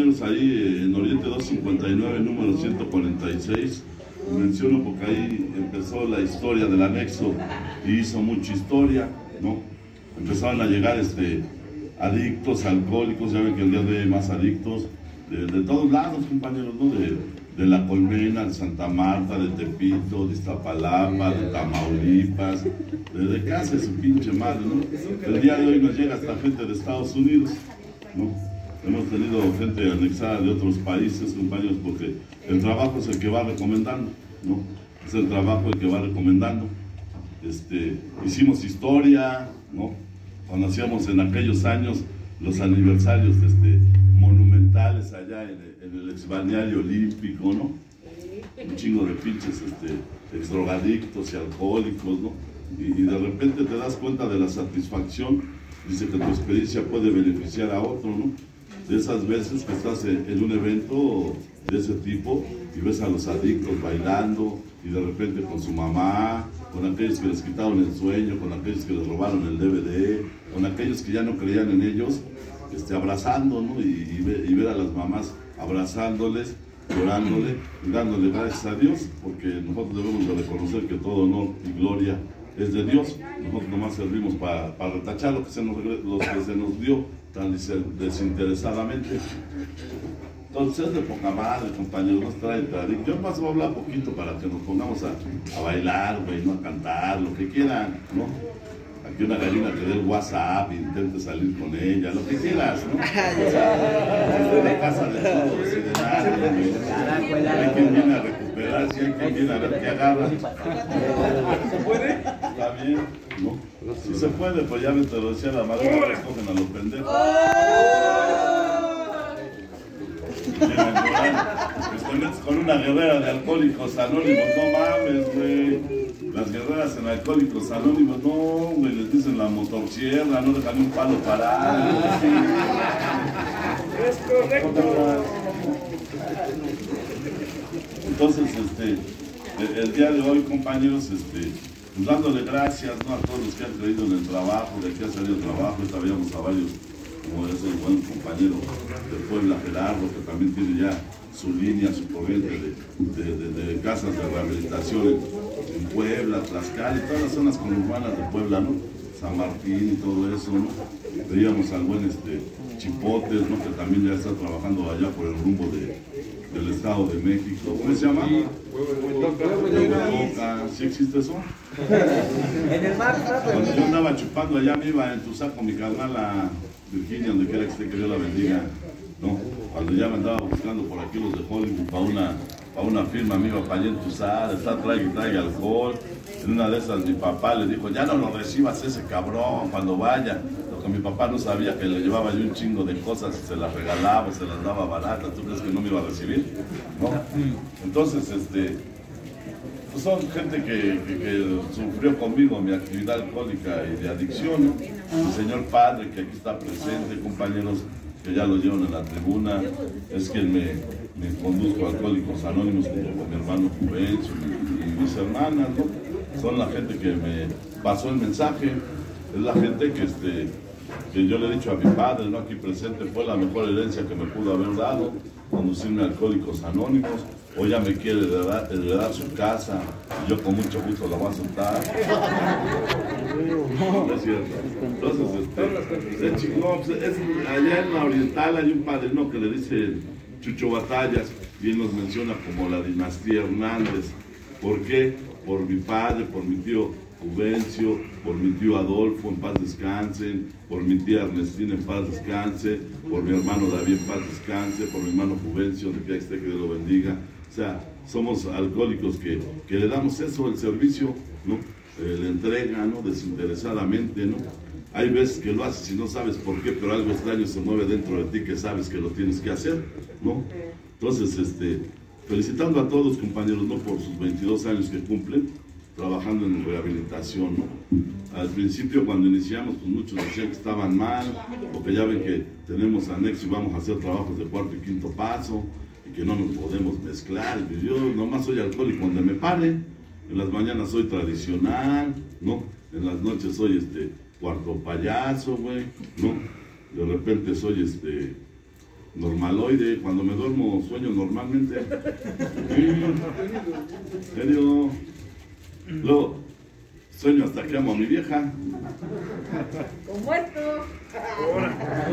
Ahí en Oriente 259, número 146, menciono porque ahí empezó la historia del anexo y hizo mucha historia, ¿no? Empezaron a llegar adictos, alcohólicos, ya ven que el día de hoy hay más adictos, de todos lados, compañeros, ¿no? De La Colmena, de Santa Marta, de Tepito, de Iztapalapa, de Tamaulipas, de casa de su pinche madre, ¿no? El día de hoy nos llega hasta gente de Estados Unidos, ¿no? Hemos tenido gente anexada de otros países, compañeros, porque el trabajo es el que va recomendando, ¿no? Es el trabajo el que va recomendando. Hicimos historia, ¿no? Cuando hacíamos en aquellos años los aniversarios monumentales allá en el exbalneario olímpico, ¿no? Un chingo de pinches exdrogadictos y alcohólicos, ¿no? Y de repente te das cuenta de la satisfacción, dice que tu experiencia puede beneficiar a otro, ¿no? De esas veces que estás en un evento de ese tipo y ves a los adictos bailando y de repente con su mamá, con aquellos que les quitaron el sueño, con aquellos que les robaron el DVD, con aquellos que ya no creían en ellos, abrazando, ¿no? Y ver a las mamás abrazándoles, llorándole y dándole gracias a Dios, porque nosotros debemos de reconocer que todo honor y gloria es de Dios. Nosotros nomás servimos para retachar lo que se nos dio tan desinteresadamente. Entonces es de poca madre, compañeros, nos trae. Yo más voy a hablar poquito para que nos pongamos a bailar, güey, no a cantar, lo que quieran, ¿no? Aquí una gallina te dé el WhatsApp e intente salir con ella, lo que quieras, ¿no? O sea, desde la casa de todos y de nadie, hay quien viene a recuperarse, hay quien viene a ver qué agarra. ¿Se puede? Está bien, ¿no? Si se puede, pues ya me te lo decía la madre, que escogen a los pendejos. Te metes con una guerrera de Alcohólicos Anónimos, no mames, güey. Las guerreras en Alcohólicos Anónimos, no, güey, les dicen la motosierra, no dejan un palo parado. Es correcto. Entonces, el día de hoy, compañeros, pues dándole gracias, ¿no? A todos los que han creído en el trabajo, de que ha salido trabajo. Ahorita veíamos a varios, como ese buen compañero de Puebla, Gerardo, que también tiene ya su línea, su corriente de casas de rehabilitación en Puebla, Tlaxcala y todas las zonas conurbanas de Puebla, ¿no? San Martín y todo eso, ¿no? Veíamos al buen Chipotes, ¿no? Que también ya está trabajando allá por el rumbo del Estado de México. ¿Cómo se llama? Huehuetoca. ¿Sí existe eso? En el mar. Cuando yo andaba chupando allá me iba en tu saco mi carnal a Virginia, donde quiera que esté, que Dios la bendiga, ¿no? Cuando ya me andaba buscando por aquí los de Hollywood para una firma, me iba para allá entusar, está traiga alcohol. En una de esas mi papá le dijo, ya no lo recibas ese cabrón cuando vaya. Lo que mi papá no sabía, que le llevaba yo un chingo de cosas y se las regalaba, se las daba baratas. ¿Tú crees que no me iba a recibir? ¿No? Entonces, pues son gente que sufrió conmigo mi actividad alcohólica y de adicción, ¿no? El señor Padre, que aquí está presente, compañeros, que ya lo llevan en la tribuna, es quien me conduzco a Alcohólicos Anónimos junto con mi hermano Juvencio y mis hermanas, ¿no? Son la gente que me pasó el mensaje, es la gente que yo le he dicho a mi padre, ¿no? Aquí presente, fue la mejor herencia que me pudo haber dado, conducirme a Alcohólicos Anónimos. Hoy ya me quiere heredar su casa y yo con mucho gusto la voy a soltar. No es cierto. Entonces, es chingón. Allá en la Oriental hay un padrino que le dice Chucho Batallas y él nos menciona como la dinastía Hernández. ¿Por qué? Por mi padre, por mi tío Juvencio, por mi tío Adolfo, en paz descansen, por mi tía Ernestina, en paz descanse, por mi hermano David, en paz descanse, por mi hermano Juvencio, de que esté, que Dios lo bendiga. O sea, somos alcohólicos que le damos eso, el servicio, ¿no? La entrega, ¿no? Desinteresadamente, ¿no? Hay veces que lo haces y no sabes por qué, pero algo extraño se mueve dentro de ti que sabes que lo tienes que hacer, ¿no? Entonces, felicitando a todos, compañeros, ¿no? Por sus 22 años que cumplen, trabajando en rehabilitación, ¿no? Al principio, cuando iniciamos, pues muchos decían que estaban mal, porque ya ven que tenemos anexo y vamos a hacer trabajos de cuarto y quinto paso, y que no nos podemos mezclar. Y yo nomás soy alcohólico donde me pare. En las mañanas soy tradicional, ¿no? En las noches soy cuarto payaso, güey, ¿no? De repente soy normaloide, cuando me duermo sueño normalmente. ¿En serio? Luego sueño hasta que amo a mi vieja. Con muerto.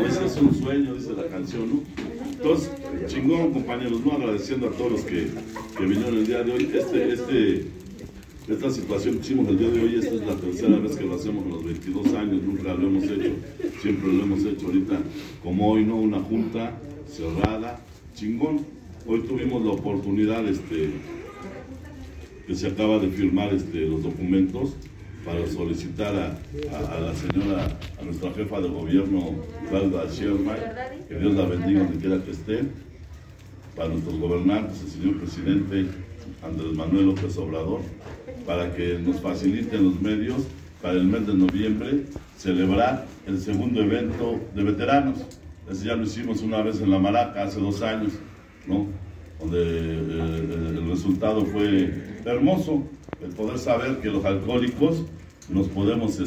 Ese es un sueño, dice la canción, ¿no? Entonces, chingón, compañeros, ¿no? Agradeciendo a todos los que vinieron el día de hoy. Esta situación que hicimos el día de hoy, esta es la tercera vez que lo hacemos en los 22 años, nunca lo hemos hecho, siempre lo hemos hecho ahorita, como hoy, ¿no? Una junta cerrada, chingón. Hoy tuvimos la oportunidad, que se acaba de firmar los documentos para solicitar a la señora, a nuestra jefa de gobierno, Claudia Sheinbaum, que Dios la bendiga donde quiera que esté, para nuestros gobernantes, el señor presidente Andrés Manuel López Obrador, para que nos faciliten los medios para el mes de noviembre celebrar el segundo evento de veteranos. Ese ya lo hicimos una vez en La Maraca hace 2 años, ¿no? Donde el resultado fue hermoso, el poder saber que los alcohólicos nos podemos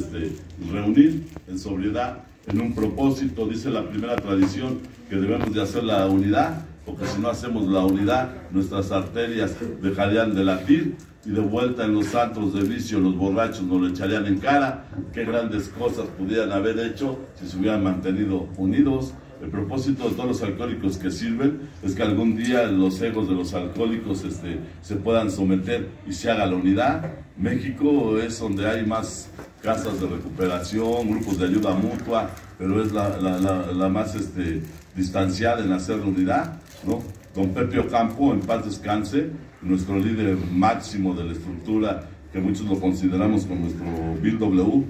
reunir en sobriedad, en un propósito. Dice la primera tradición que debemos de hacer la unidad, porque si no hacemos la unidad, nuestras arterias dejarían de latir y de vuelta en los antros de vicio los borrachos nos lo echarían en cara. Qué grandes cosas pudieran haber hecho si se hubieran mantenido unidos. El propósito de todos los alcohólicos que sirven es que algún día los egos de los alcohólicos se puedan someter y se haga la unidad. México es donde hay más casas de recuperación, grupos de ayuda mutua, pero es la más distanciada en hacer la unidad, ¿no? Don Pepe Ocampo, en paz descanse, nuestro líder máximo de la estructura, que muchos lo consideramos como nuestro Bill W.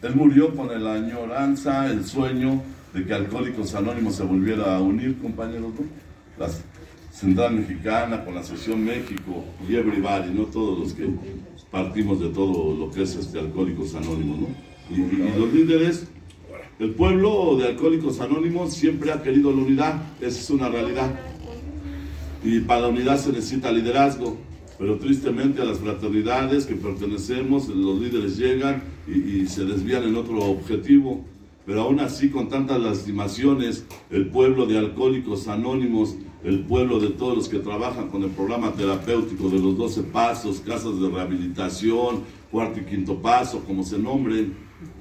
Él murió con la añoranza, el sueño de que Alcohólicos Anónimos se volviera a unir, compañeros, ¿no? La Central Mexicana con la Asociación México y everybody, ¿no? Todos los que partimos de todo lo que es Alcohólicos Anónimos, ¿no? Y los líderes, el pueblo de Alcohólicos Anónimos siempre ha querido la unidad, esa es una realidad. Y para la unidad se necesita liderazgo, pero tristemente a las fraternidades que pertenecemos, los líderes llegan y se desvían en otro objetivo. Pero aún así, con tantas lastimaciones, el pueblo de Alcohólicos Anónimos, el pueblo de todos los que trabajan con el programa terapéutico de los 12 pasos, casas de rehabilitación, cuarto y quinto paso, como se nombren,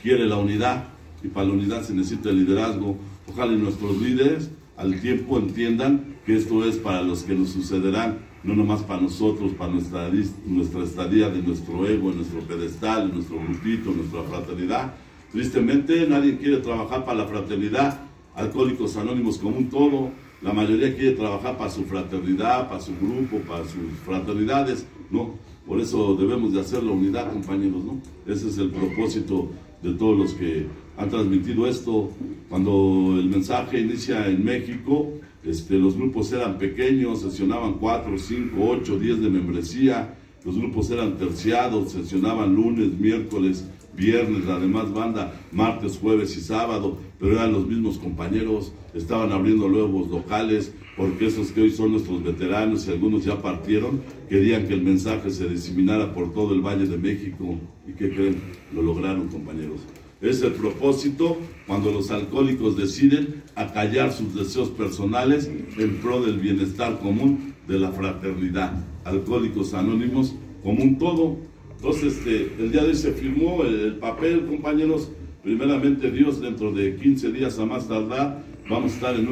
quiere la unidad. Y para la unidad se necesita el liderazgo. Ojalá y nuestros líderes al tiempo entiendan que esto es para los que nos sucederán, no nomás para nosotros, para nuestra estadía de nuestro ego, nuestro pedestal, nuestro grupito, nuestra fraternidad. Tristemente nadie quiere trabajar para la fraternidad, Alcohólicos Anónimos como un todo. La mayoría quiere trabajar para su fraternidad, para su grupo, para sus fraternidades, ¿no? Por eso debemos de hacer la unidad, compañeros, ¿no? Ese es el propósito de todos los que han transmitido esto. Cuando el mensaje inicia en México, los grupos eran pequeños, sesionaban 4, 5, 8, 10 de membresía. Los grupos eran terciados, sesionaban lunes, miércoles, viernes, la demás banda, martes, jueves y sábado, pero eran los mismos compañeros, estaban abriendo nuevos locales, porque esos que hoy son nuestros veteranos y algunos ya partieron, querían que el mensaje se diseminara por todo el Valle de México. ¿Y qué creen? Lo lograron, compañeros. Es el propósito cuando los alcohólicos deciden acallar sus deseos personales en pro del bienestar común de la fraternidad. Alcohólicos Anónimos como un todo. Entonces, el día de hoy se firmó el papel, compañeros. Primeramente Dios, dentro de 15 días a más tardar, vamos a estar en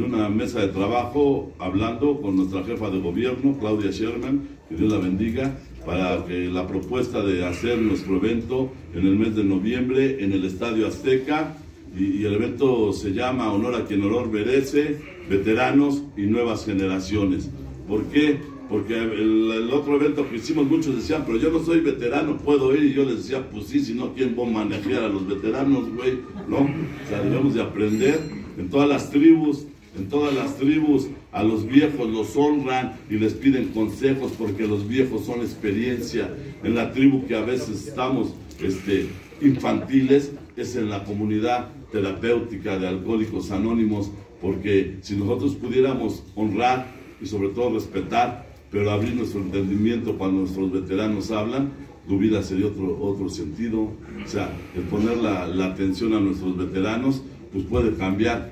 una mesa de trabajo hablando con nuestra jefa de gobierno, Claudia Sheinbaum, que Dios la bendiga, para que la propuesta de hacer nuestro evento en el mes de noviembre en el Estadio Azteca, y el evento se llama Honor a quien honor merece, veteranos y nuevas generaciones. ¿Por qué? Porque el otro evento que hicimos, muchos decían, pero yo no soy veterano, puedo ir. Y yo les decía, pues sí, si no, ¿quién va a manejar a los veteranos, güey? ¿No? O sea, debemos de aprender. En todas las tribus, a los viejos los honran y les piden consejos, porque los viejos son experiencia. En la tribu que a veces estamos infantiles, es en la comunidad terapéutica de Alcohólicos Anónimos, porque si nosotros pudiéramos honrar y sobre todo respetar, pero abrir nuestro entendimiento cuando nuestros veteranos hablan, tu vida sería otro sentido. O sea, el poner la atención a nuestros veteranos, pues puede cambiar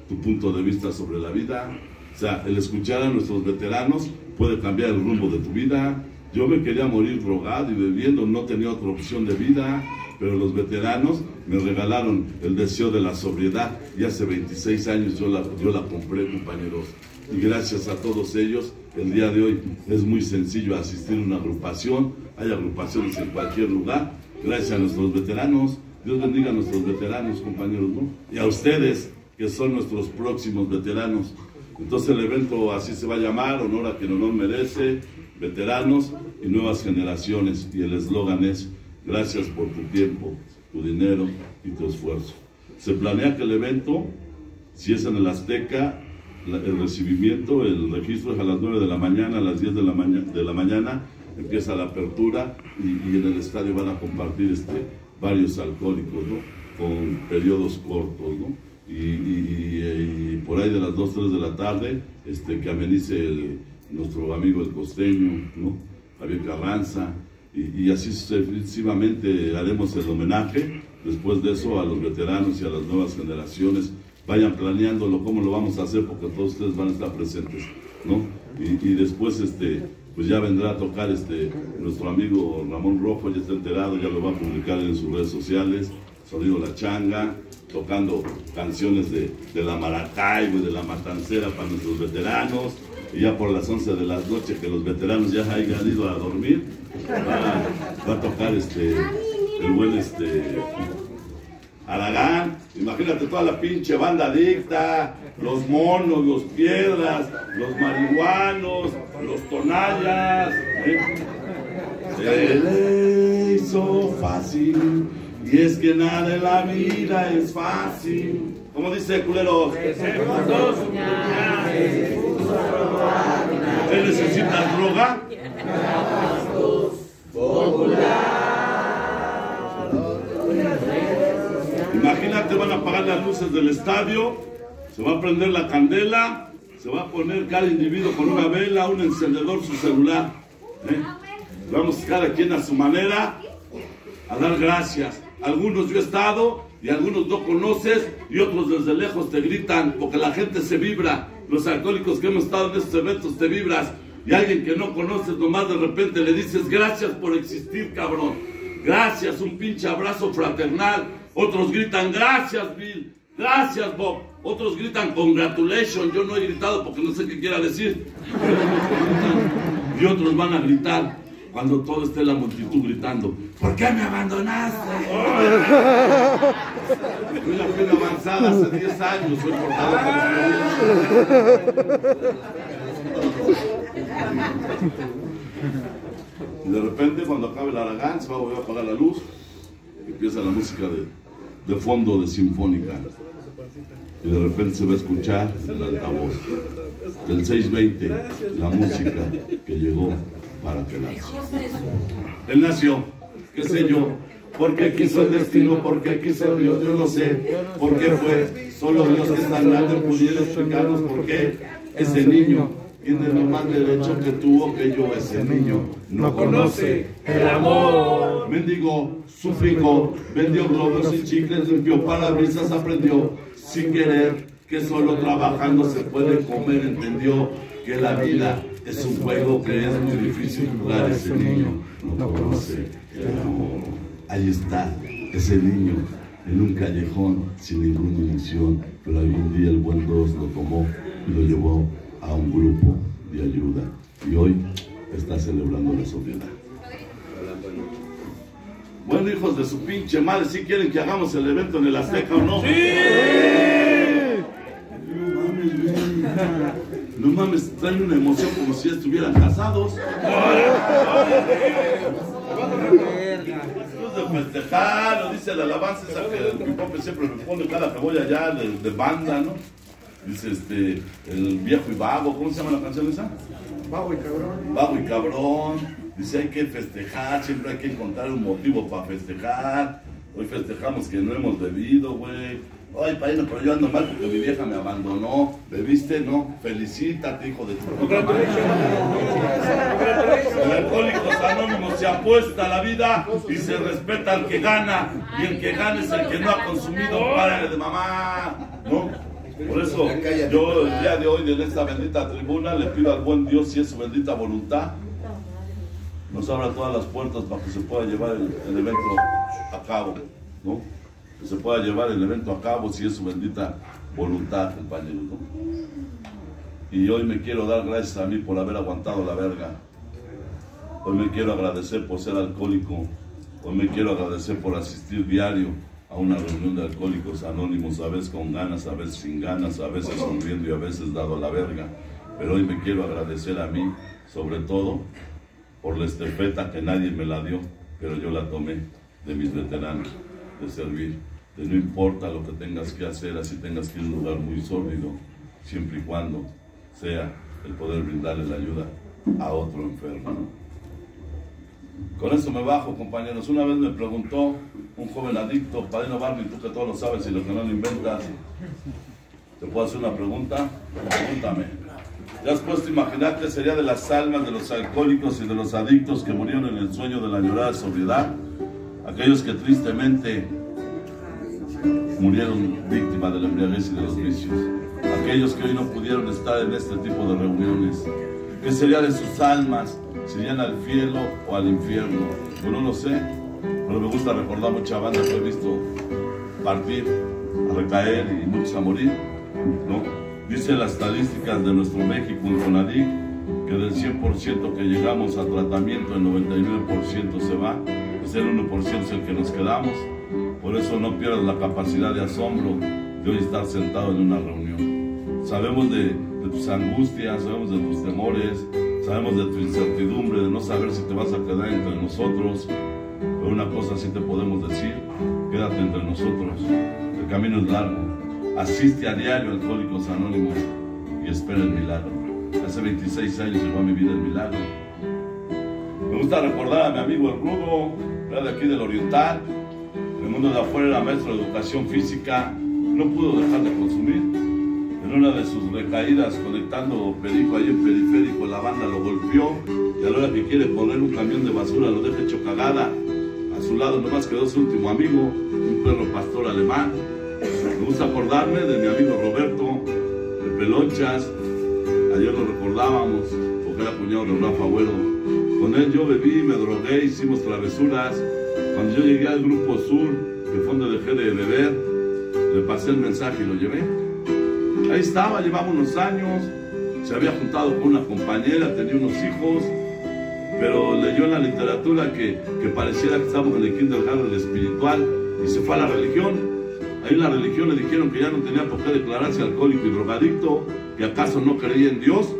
tu punto de vista sobre la vida. O sea, el escuchar a nuestros veteranos puede cambiar el rumbo de tu vida. Yo me quería morir drogado y bebiendo, no tenía otra opción de vida, pero los veteranos me regalaron el deseo de la sobriedad y hace 26 años yo la compré, compañeros. Y gracias a todos ellos, el día de hoy es muy sencillo asistir a una agrupación. Hay agrupaciones en cualquier lugar, gracias a nuestros veteranos. Dios bendiga a nuestros veteranos, compañeros, ¿no? Y a ustedes, que son nuestros próximos veteranos. Entonces el evento así se va a llamar, honor a quien honor merece, veteranos y nuevas generaciones. Y el eslogan es, gracias por tu tiempo, tu dinero y tu esfuerzo. Se planea que el evento, si es en el Azteca, el recibimiento, el registro es a las 9 de la mañana, a las 10 de la mañana empieza la apertura y en el estadio van a compartir varios alcohólicos, ¿no? Con periodos cortos, ¿no? Y por ahí de las 2, 3 de la tarde, que amenice nuestro amigo el costeño, ¿no? Javier Carranza, y así sucesivamente haremos el homenaje. Después de eso a los veteranos y a las nuevas generaciones. Vayan planeándolo, cómo lo vamos a hacer, porque todos ustedes van a estar presentes, ¿no? Y después, pues ya vendrá a tocar nuestro amigo Ramón Rojo, ya está enterado, ya lo va a publicar en sus redes sociales, Sonido La Changa, tocando canciones de la Maracaibo y de la Matancera para nuestros veteranos, y ya por las 11 de la noche que los veteranos ya hayan ido a dormir, va a tocar el buen Aragán. Imagínate toda la pinche banda adicta, los monos, los piedras, los marihuanos, los tonallas, Se le hizo fácil, y es que nada en la vida es fácil. ¿Cómo dice culero? ¿Usted necesita droga? Imagínate, van a apagar las luces del estadio, se va a prender la candela, se va a poner cada individuo con una vela, un encendedor, su celular. Vamos cada quien a su manera a dar gracias. Algunos yo he estado y algunos no conoces y otros desde lejos te gritan porque la gente se vibra. Los alcohólicos que hemos estado en estos eventos te vibras, y alguien que no conoces nomás de repente le dices gracias por existir, cabrón. Gracias, un pinche abrazo fraternal. Otros gritan, gracias Bill, gracias Bob. Otros gritan, congratulations. Yo no he gritado porque no sé qué quiera decir. Y otros van a gritar cuando todo esté la multitud gritando, ¿por qué me abandonaste? Fui la pena avanzada hace 10 años, soy portador de... Y de repente cuando acabe el Aragán se va a volver a apagar la luz. Empieza la música de fondo de sinfónica, y de repente se va a escuchar el altavoz del 620, la música que llegó para quedarse. Él nació, qué sé yo, porque quiso el destino, porque quiso Dios, yo no sé por qué fue, solo Dios que está grande pudiera explicarnos por qué ese niño tiene lo más derecho que tuvo que yo. Ese niño no conoce el amor. Mendigó, suplicó, vendió globos y chicles, limpió parabrisas, aprendió sin querer que solo trabajando se puede comer. Entendió que la vida es un juego que es muy difícil jugar. Ese niño no conoce el amor. Ahí está ese niño en un callejón sin ninguna ilusión, pero algún día el buen Dios lo tomó y lo llevó a un grupo de ayuda, y hoy está celebrando la sobriedad. Bueno, hijos de su pinche madre, ¿sí quieren que hagamos el evento en el Azteca o no? ¡Sí! No mames, traen una emoción como si estuvieran casados. De festejar, lo dice la alabanza esa que el Pope siempre me pone cada que voy allá de banda, ¿no? Dice el viejo y vago, ¿cómo se llama la canción esa? Vago y cabrón. Vago y cabrón. Dice hay que festejar, siempre hay que encontrar un motivo para festejar. Hoy festejamos que no hemos bebido, güey. Ay, padrino, pero yo ando mal porque mi vieja me abandonó. ¿Bebiste? No. Felicítate, hijo de tu puta madre. En Alcohólicos Anónimos se apuesta a la vida y se respeta al que gana. Y el que gana es el que no ha consumido. Párale de mamá, ¿no? Por eso yo el día de hoy en esta bendita tribuna le pido al buen Dios, si es su bendita voluntad, nos abra todas las puertas para que se pueda llevar el evento a cabo, ¿no? Que se pueda llevar el evento a cabo si es su bendita voluntad, compañeros, ¿no? Y hoy me quiero dar gracias a mí por haber aguantado la verga. Hoy me quiero agradecer por ser alcohólico. Hoy me quiero agradecer por asistir diario a una reunión de alcohólicos anónimos, a veces con ganas, a veces sin ganas, a veces sonriendo y a veces dado a la verga. Pero hoy me quiero agradecer a mí, sobre todo, por la estafeta que nadie me la dio, pero yo la tomé de mis veteranos, de servir, de no importa lo que tengas que hacer, así tengas que ir a un lugar muy sórdido, siempre y cuando sea el poder brindarle la ayuda a otro enfermo, ¿no? Con eso me bajo, compañeros. Una vez me preguntó un joven adicto, Padrino Barney, tú que todo lo sabes y lo que no lo inventas, ¿te puedo hacer una pregunta? Pregúntame. ¿Te has puesto a imaginar qué sería de las almas de los alcohólicos y de los adictos que murieron en el sueño de la añorada sobriedad? Aquellos que tristemente murieron víctimas de la embriaguez y de los vicios. Aquellos que hoy no pudieron estar en este tipo de reuniones. ¿Qué sería de sus almas? ¿Serían al cielo o al infierno? Yo no lo sé, pero me gusta recordar mucha banda que he visto partir, a recaer y muchos a morir, ¿no? Dicen las estadísticas de nuestro México, el CONADIC, que del 100% que llegamos a tratamiento, el 99% se va, pues el 1% es el que nos quedamos. Por eso no pierdas la capacidad de asombro de hoy estar sentado en una reunión. Sabemos de tus angustias, sabemos de tus temores, sabemos de tu incertidumbre, de no saber si te vas a quedar entre nosotros. Pero una cosa sí te podemos decir: quédate entre nosotros. El camino es largo. Asiste a diario a Alcohólicos Anónimos y espera el milagro. Hace 26 años llegó a mi vida el milagro. Me gusta recordar a mi amigo el Rudo, de aquí del Oriental. En el mundo de afuera era maestro de educación física. No pudo dejar de consumir. En una de sus recaídas, conectando perico ahí en periférico, la banda lo golpeó y a la hora que quiere poner un camión de basura lo deja hecho cagada. A su lado nomás quedó su último amigo, un perro pastor alemán. Me gusta acordarme de mi amigo Roberto, de Pelonchas. Ayer lo recordábamos porque era cuñado de Rafa Agüero. Con él yo bebí, me drogué, hicimos travesuras. Cuando yo llegué al Grupo Sur, que fue donde dejé de beber, le pasé el mensaje y lo llevé. Ahí estaba, llevaba unos años, se había juntado con una compañera, tenía unos hijos, pero leyó en la literatura que pareciera que estábamos en el kindergarten espiritual y se fue a la religión. Ahí en la religión le dijeron que ya no tenía por qué declararse alcohólico y drogadicto, que acaso no creía en Dios,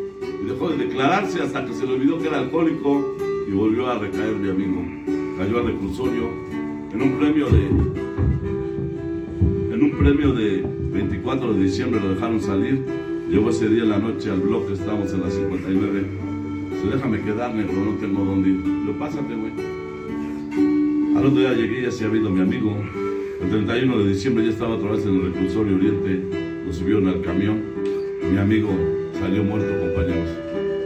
y dejó de declararse hasta que se le olvidó que era alcohólico y volvió a recaer mi amigo. Cayó al reclusorio en un premio de 24 de diciembre lo dejaron salir. Llegó ese día en la noche al bloque, estábamos en la 59. Dice, déjame quedarme, pero no tengo dónde ir. Yo, pásate, güey. Al otro día llegué y ya se había ido mi amigo. El 31 de diciembre ya estaba otra vez en el reclusorio Oriente. Lo subieron al camión. Mi amigo salió muerto, compañeros,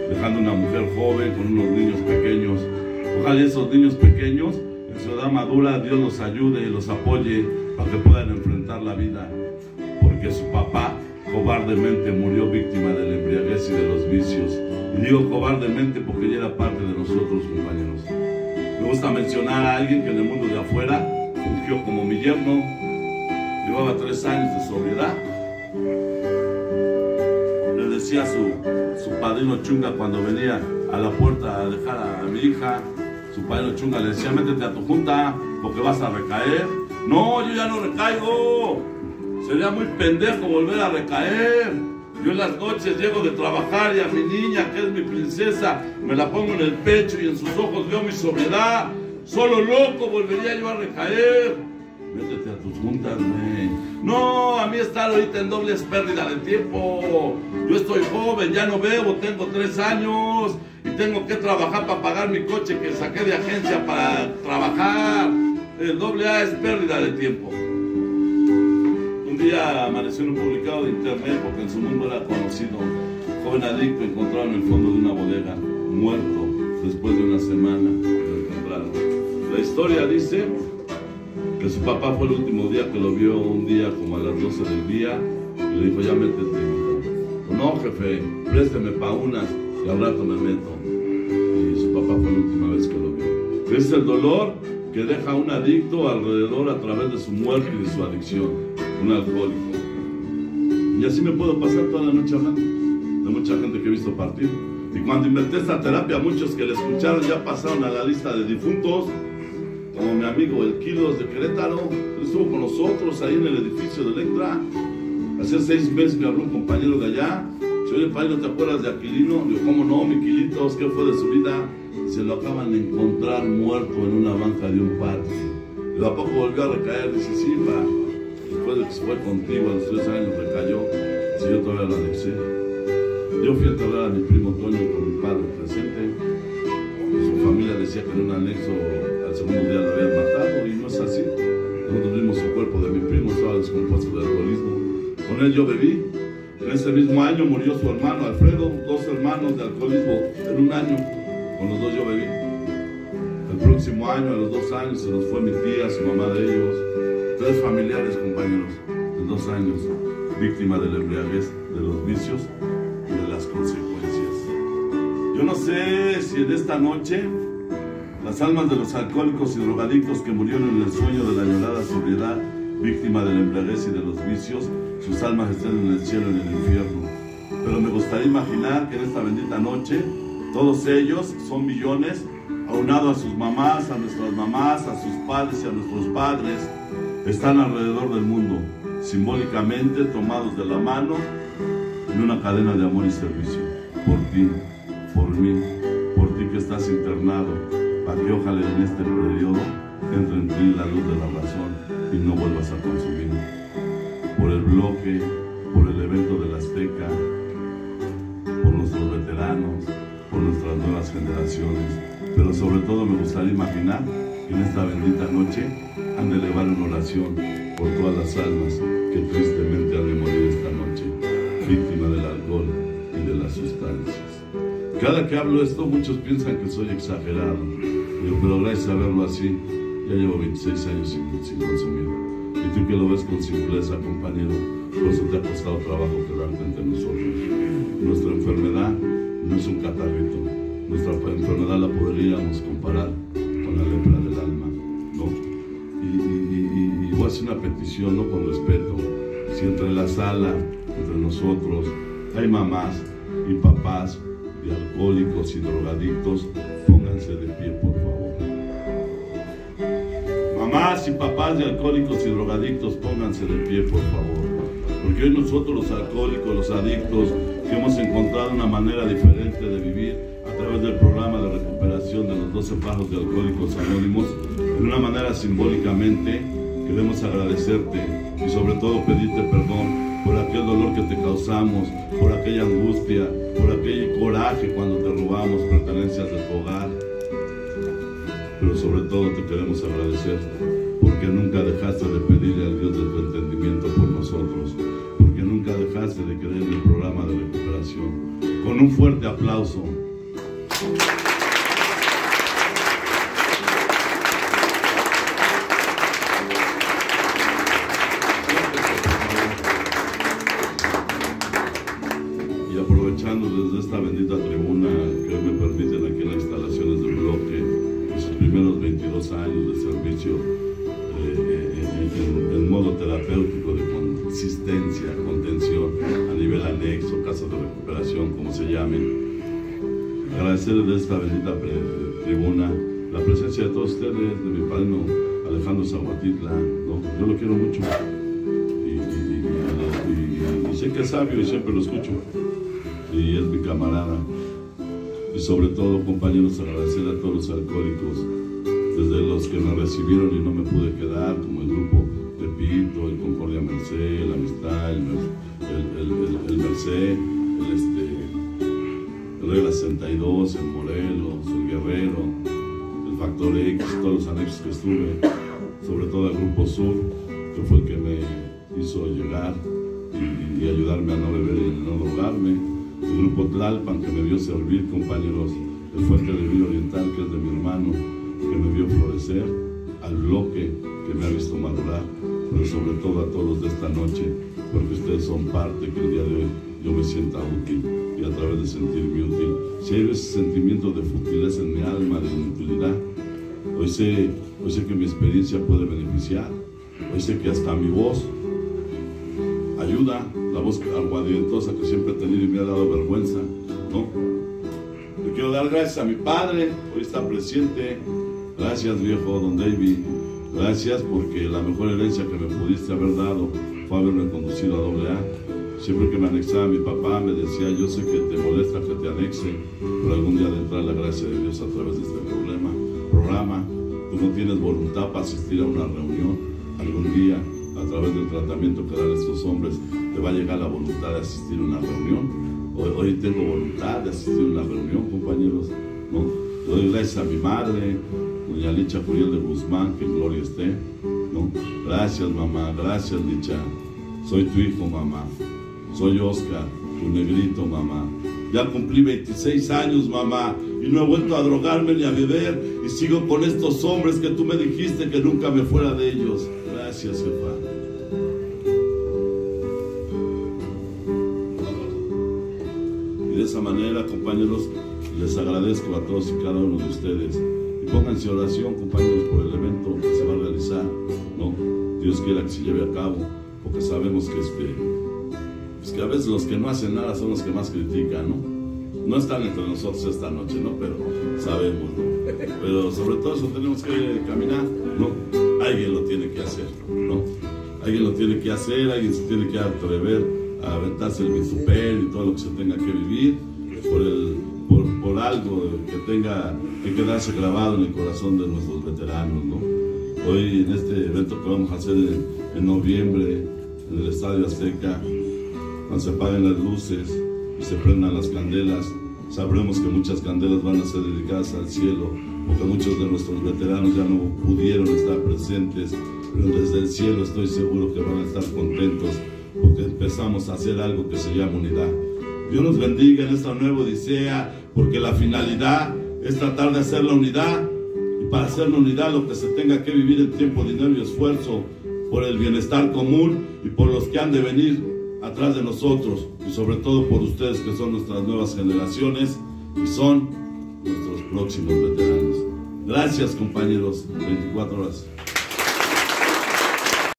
dejando una mujer joven con unos niños pequeños. Ojalá esos niños pequeños en su edad madura Dios los ayude y los apoye para que puedan enfrentar la vida, porque su papá cobardemente murió víctima de la embriaguez y de los vicios. Y digo cobardemente porque ya era parte de nosotros, compañeros. Me gusta mencionar a alguien que en el mundo de afuera fungió como mi yerno. Llevaba 3 años de sobriedad. Le decía a su padrino Chunga cuando venía a la puerta a dejar a mi hija, su padrino Chunga le decía, métete a tu junta porque vas a recaer. No, yo ya no recaigo. Sería muy pendejo volver a recaer. Yo en las noches llego de trabajar y a mi niña, que es mi princesa, me la pongo en el pecho y en sus ojos veo mi sobriedad. Solo loco volvería yo a recaer. Métete a tus juntas, güey. No, a mí estar ahorita en doble es pérdida de tiempo. Yo estoy joven, ya no bebo, tengo 3 años y tengo que trabajar para pagar mi coche que saqué de agencia para trabajar. El doble A es pérdida de tiempo. Un día amaneció en un publicado de internet porque en su mundo era conocido. Joven adicto encontrado en el fondo de una bodega, muerto después de una semana. Lo encontraron. La historia dice que su papá fue el último día que lo vio, un día como a las 12 del día, y Y le dijo, ya métete. No, jefe, présteme pa' unas y al rato me meto. Y su papá fue la última vez que lo vio. Es el dolor que deja a un adicto alrededor a través de su muerte y de su adicción, un alcohólico. Y así me puedo pasar toda la noche hablando de mucha gente que he visto partir. Y cuando inventé esta terapia, muchos que la escucharon ya pasaron a la lista de difuntos, como mi amigo el Kilos de Querétaro. Él estuvo con nosotros ahí en el edificio de Electra. Hace 6 meses que habló un compañero de allá. Si oye, padre, ¿no te acuerdas de Aquilino? Digo, ¿cómo no, mi Quilitos? ¿Qué fue de su vida? Se lo acaban de encontrar muerto en una banca de un parque. Y a poco volvió a recaer. Dice, sí, pa, después de que se fue contigo a los 3 años recayó. Si yo todavía lo anexé. Yo fui a enterrar a mi primo Toño con mi padre presente. Su familia decía que en un anexo al segundo día lo habían matado y no es así. Nosotros vimos el cuerpo de mi primo, estaba descompuesto de alcoholismo. Con él yo bebí. En ese mismo año murió su hermano Alfredo, 2 hermanos de alcoholismo en un año. Con los 2 yo bebí. El próximo año, a los 2 años, se nos fue mi tía, su mamá de ellos. 3 familiares, compañeros, en 2 años, víctima de la embriaguez, de los vicios y de las consecuencias. Yo no sé si en esta noche las almas de los alcohólicos y drogadictos que murieron en el sueño de la añorada sobriedad, víctima de la embriaguez y de los vicios, sus almas estén en el cielo y en el infierno. Pero me gustaría imaginar que en esta bendita noche todos ellos son millones, aunados a sus mamás, a nuestras mamás, a sus padres y a nuestros padres, están alrededor del mundo, simbólicamente tomados de la mano en una cadena de amor y servicio. Por ti, por mí, por ti que estás internado, para que ojalá en este periodo entre en ti la luz de la razón y no vuelvas a consumir. Por el bloque, por el evento de la Azteca, por nuestros veteranos, por nuestras nuevas generaciones, pero sobre todo me gustaría imaginar que en esta bendita noche han de elevar una oración por todas las almas que tristemente han de morir esta noche, víctima del alcohol y de las sustancias. Cada que hablo esto, muchos piensan que soy exagerado, pero gracias a verlo así, ya llevo 26 años sin consumir. Y tú que lo ves con simpleza, compañero, por eso te ha costado trabajo quedarte entre nosotros. Nuestra enfermedad no es un catarrito. Nuestra enfermedad la podríamos comparar con la lepra del alma, ¿no? Y voy a hacer una petición, no con respeto. Si entre la sala, entre nosotros, hay mamás y papás de alcohólicos y drogadictos, pónganse de pie, por favor. Mamás y papás de alcohólicos y drogadictos, pónganse de pie, por favor. Porque hoy nosotros los alcohólicos, los adictos, que hemos encontrado una manera diferente de vivir a través del programa de recuperación de los 12 Pajos de Alcohólicos Anónimos, de una manera simbólicamente queremos agradecerte y sobre todo pedirte perdón por aquel dolor que te causamos, por aquella angustia, por aquel coraje cuando te robamos pertenencias de tu hogar. Pero sobre todo te queremos agradecer porque nunca dejaste de pedirle al Dios de tu entendimiento por nosotros, porque nunca dejaste de creer en el programa de recuperación. Con un fuerte aplauso. Y aprovechando desde esta bendita tribuna que hoy me permiten aquí en las instalaciones del bloque, sus primeros 22 años de servicio en modo terapéutico de consistencia, contención a nivel anexo, casos de recuperación, como se llamen. Agradecerles de esta bendita tribuna la presencia de todos ustedes, de mi padrino Alejandro Zaguatitla, ¿no? Yo lo quiero mucho y sé que es sabio y siempre lo escucho y es mi camarada. Y sobre todo, compañeros, agradecer a todos los alcohólicos, desde los que me recibieron y no me pude quedar, como el grupo Pepito, el Concordia Merced, la Amistad, el Merced, el Regla 62, el Morelos, el Guerrero, el Factor X, todos los anexos que estuve, sobre todo el Grupo Sur, que fue el que me hizo llegar y ayudarme a no beber y no drogarme. El Grupo Tlalpan, que me vio servir, compañeros, el Fuente del Río Oriental, que es de mi hermano, que me vio florecer, al bloque, que me ha visto madurar, pero sobre todo a todos de esta noche, porque ustedes son parte que el día de hoy yo me sienta útil, y a través de sentirme útil, si hay ese sentimiento de futileza en mi alma, de inutilidad, hoy sé que mi experiencia puede beneficiar, hoy sé que hasta mi voz ayuda, la voz aguardientosa que siempre he tenido y me ha dado vergüenza, ¿no? Le quiero dar gracias a mi padre, hoy está presente. Gracias, viejo don David, gracias, porque la mejor herencia que me pudiste haber dado fue haberme conducido a AA. Siempre que me anexaba mi papá me decía: yo sé que te molesta que te anexe, pero algún día vendrá la gracia de Dios a través de este programa. Tú no tienes voluntad para asistir a una reunión, algún día a través del tratamiento que dan estos hombres te va a llegar la voluntad de asistir a una reunión. Hoy tengo voluntad de asistir a una reunión, compañeros, ¿no? Le doy gracias a mi madre, doña Licha Curiel de Guzmán, que en gloria esté, ¿no? Gracias, mamá, gracias, Licha. Soy tu hijo, mamá. Soy Oscar, tu negrito, mamá. Ya cumplí 26 años, mamá, y no he vuelto a drogarme ni a beber, y sigo con estos hombres que tú me dijiste que nunca me fuera de ellos. Gracias, jefa. Y de esa manera, compañeros, les agradezco a todos y cada uno de ustedes. Y pónganse oración, compañeros, por el evento que se va a realizar, ¿no? Dios quiera que se lleve a cabo, porque sabemos que que a veces los que no hacen nada son los que más critican, ¿no? No están entre nosotros esta noche, ¿no? Pero sabemos, ¿no? Pero sobre todo eso tenemos que caminar, ¿no? Alguien lo tiene que hacer, ¿no? Alguien lo tiene que hacer, alguien se tiene que atrever a aventarse el vitupero y todo lo que se tenga que vivir por algo que tenga que quedarse grabado en el corazón de nuestros veteranos, ¿no? Hoy en este evento que vamos a hacer en noviembre en el Estadio Azteca, cuando se apaguen las luces y se prendan las candelas, sabremos que muchas candelas van a ser dedicadas al cielo, porque muchos de nuestros veteranos ya no pudieron estar presentes, pero desde el cielo estoy seguro que van a estar contentos, porque empezamos a hacer algo que se llama unidad. Dios nos bendiga en esta nueva odisea, porque la finalidad es tratar de hacer la unidad, y para hacer la unidad lo que se tenga que vivir en tiempo, dinero y esfuerzo, por el bienestar común y por los que han de venir atrás de nosotros, y sobre todo por ustedes que son nuestras nuevas generaciones y son nuestros próximos veteranos. Gracias, compañeros. 24 horas.